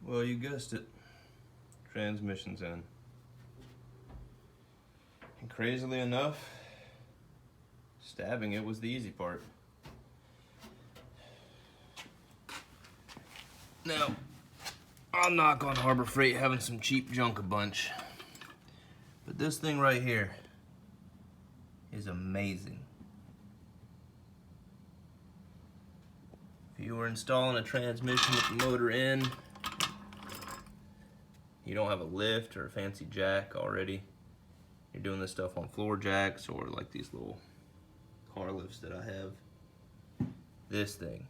Well, you guessed it. Transmission's in. And crazily enough, stabbing it was the easy part. Now, I'll knock on Harbor Freight having some cheap junk a bunch. But this thing right here is amazing. If you were installing a transmission with the motor in, you don't have a lift or a fancy jack already, you're doing this stuff on floor jacks or like these little car lifts that I have, this thing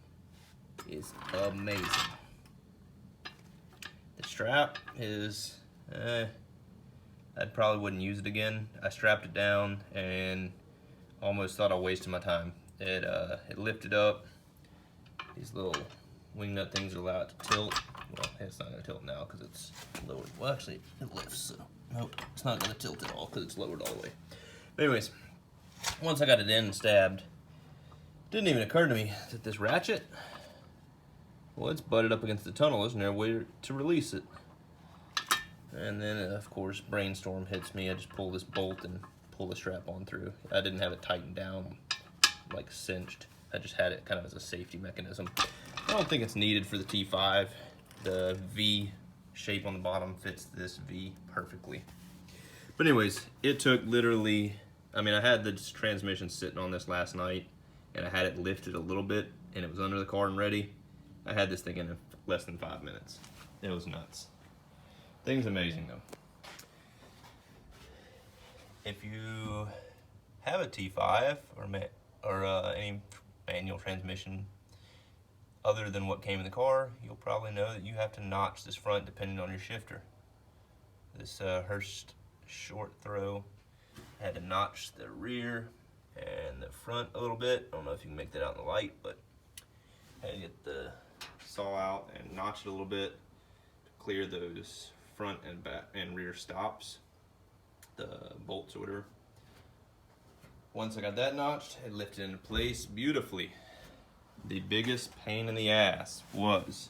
is amazing. The strap is, I probably wouldn't use it again. I strapped it down and almost thought I wasted my time. It lifted up. These little wing nut things are allowed to tilt. Well, it's not gonna tilt now because it's lowered. Well, actually, it lifts, so nope, it's not gonna tilt at all because it's lowered all the way. But anyways, once I got it in and stabbed, it didn't even occur to me that this ratchet, well, it's butted up against the tunnel. There's no way to release it. And then, of course, brainstorm hits me. I just pull this bolt and pull the strap on through. I didn't have it tightened down, like cinched. I just had it kind of as a safety mechanism. I don't think it's needed for the T5. The V shape on the bottom fits this V perfectly. But anyways, it took literally, I mean, I had the transmission sitting on this last night and I had it lifted a little bit and it was under the car and ready. I had this thing in less than 5 minutes. It was nuts. Thing's amazing though. If you have a T5 or any manual transmission other than what came in the car, you'll probably know that you have to notch this front depending on your shifter. This Hurst short throw had to notch the rear and the front a little bit. I don't know if you can make that out in the light, but I had to get the saw out and notch it a little bit to clear those front and back and rear stops, the bolts or whatever. Once I got that notched, it lifted into place beautifully. The biggest pain in the ass was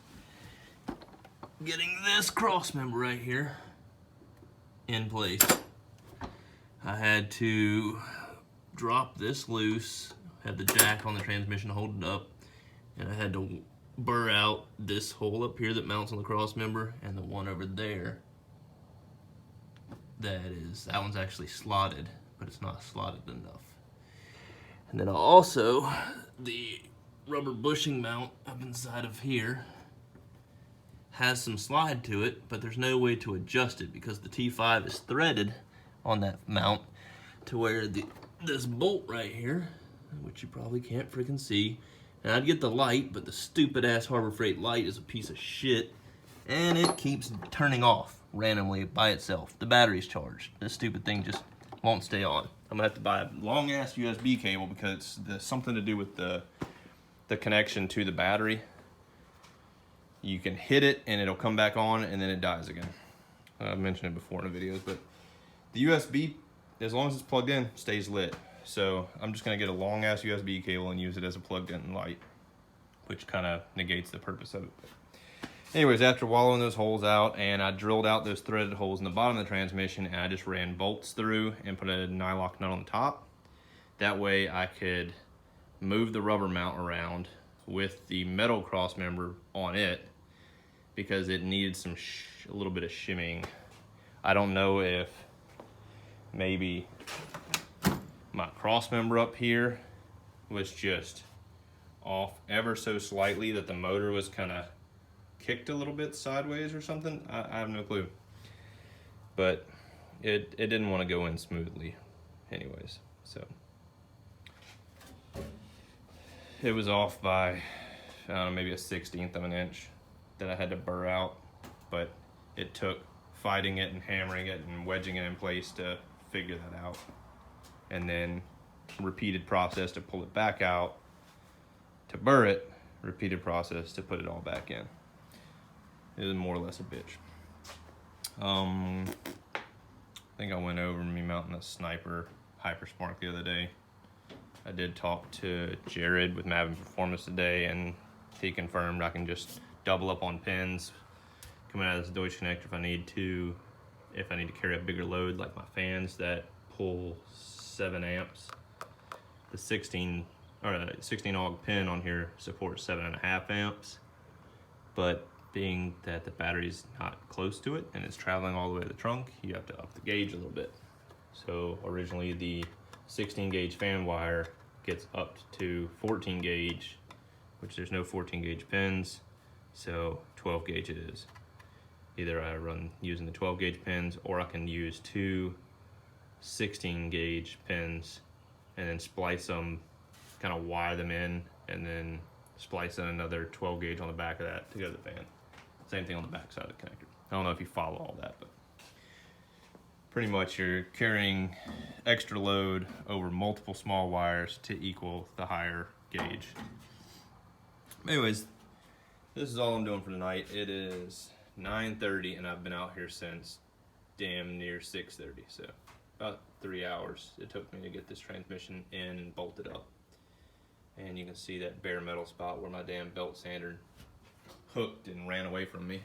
getting this cross member right here in place. I had to drop this loose, had the jack on the transmission hold it up, and I had to burr out this hole up here that mounts on the cross member and the one over there. That one's actually slotted, but it's not slotted enough. And then also, the rubber bushing mount up inside of here has some slide to it, but there's no way to adjust it because the T5 is threaded on that mount to where this bolt right here, which you probably can't freaking see, and I'd get the light, but the stupid ass Harbor Freight light is a piece of shit, and it keeps turning off randomly by itself. The battery's charged. This stupid thing just won't stay on. I'm gonna have to buy a long ass USB cable because there's something to do with the connection to the battery. You can hit it and it'll come back on and then it dies again. I've mentioned it before in the videos, but the USB, as long as it's plugged in, stays lit. So I'm just gonna get a long ass USB cable and use it as a plugged in light, which kind of negates the purpose of it. Anyways, after wallowing those holes out, and I drilled out those threaded holes in the bottom of the transmission, and I just ran bolts through and put a nylock nut on the top. That way I could move the rubber mount around with the metal cross member on it because it needed a little bit of shimming. I don't know if maybe my cross member up here was just off ever so slightly, that the motor was kind of kicked a little bit sideways or something. I have no clue, but it didn't want to go in smoothly anyways, so it was off by, I don't know, maybe a 1/16 of an inch that I had to burr out, but it took fighting it and hammering it and wedging it in place to figure that out, and then repeated process to pull it back out, to burr it, repeated process to put it all back in. It was more or less a bitch. I think I went over me mounting a Sniper Hyperspark the other day. I did talk to Jared with Mavin Performance today, and he confirmed I can just double up on pins, coming out of this Deutsch connector if I need to carry a bigger load, like my fans that pull 7 amps. The 16 AUG pin on here supports 7.5 amps, but being that the battery's not close to it and it's traveling all the way to the trunk, you have to up the gauge a little bit. So originally the 16 gauge fan wire gets upped to 14 gauge, which there's no 14 gauge pins, so 12 gauge it is. Either I run using the 12 gauge pins, or I can use 2 16 gauge pins and then splice them, kind of wire them in, and then splice in another 12 gauge on the back of that to go to the fan. Same thing on the back side of the connector. I don't know if you follow all that, but pretty much you're carrying extra load over multiple small wires to equal the higher gauge. Anyways, this is all I'm doing for tonight. It is 9:30 and I've been out here since damn near 6:30, so about 3 hours it took me to get this transmission in and bolted up. And you can see that bare metal spot where my damn belt sander hooked and ran away from me.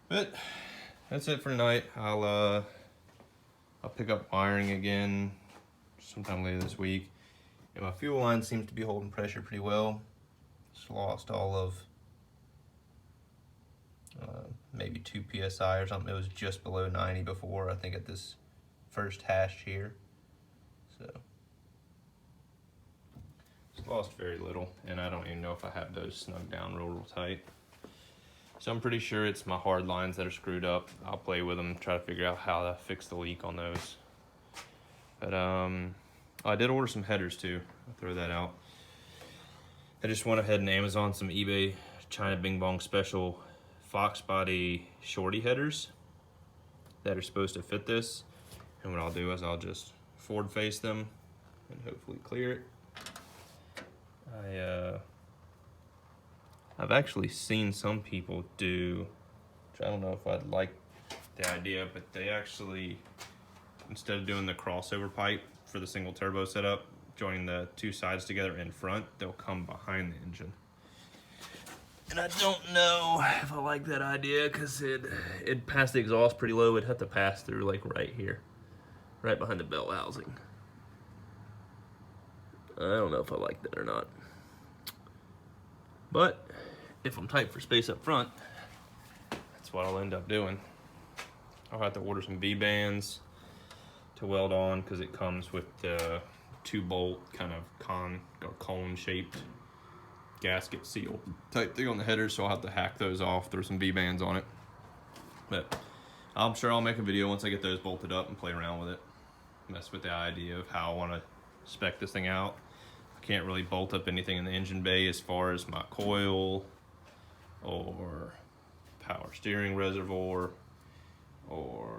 But that's it for tonight. I'll pick up wiring again sometime later this week. And my fuel line seems to be holding pressure pretty well. Just lost all of maybe 2 psi or something. It was just below 90 before, I think, at this first hash here. So just lost very little, and I don't even know if I have those snug down real tight. So I'm pretty sure it's my hard lines that are screwed up. I'll play with them, try to figure out how to fix the leak on those. But I did order some headers too. I'll throw that out. I just went ahead and Amazon some eBay China Bing Bong special Fox body shorty headers that are supposed to fit this. And what I'll do is I'll just forward face them and hopefully clear it. I've actually seen some people do, which I don't know if I'd like the idea, but they actually, instead of doing the crossover pipe for the single turbo setup, joining the 2 sides together in front, they'll come behind the engine. And I don't know if I like that idea, because it'd pass the exhaust pretty low. It'd have to pass through like right here, right behind the belt housing. I don't know if I like that or not. But if I'm tight for space up front, that's what I'll end up doing. I'll have to order some V-bands to weld on, because it comes with the 2-bolt kind of cone-shaped gasket seal type thing on the header, so I'll have to hack those off, throw some V-bands on it. But I'm sure I'll make a video once I get those bolted up and play around with it. Mess with the idea of how I want to spec this thing out. I can't really bolt up anything in the engine bay as far as my coil or power steering reservoir or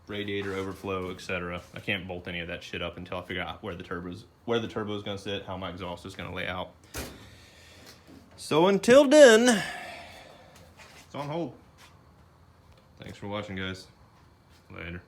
radiator overflow, etc. I can't bolt any of that shit up until I figure out where the turbo is going to sit, how my exhaust is going to lay out. So until then, it's on hold. Thanks for watching, guys. Later.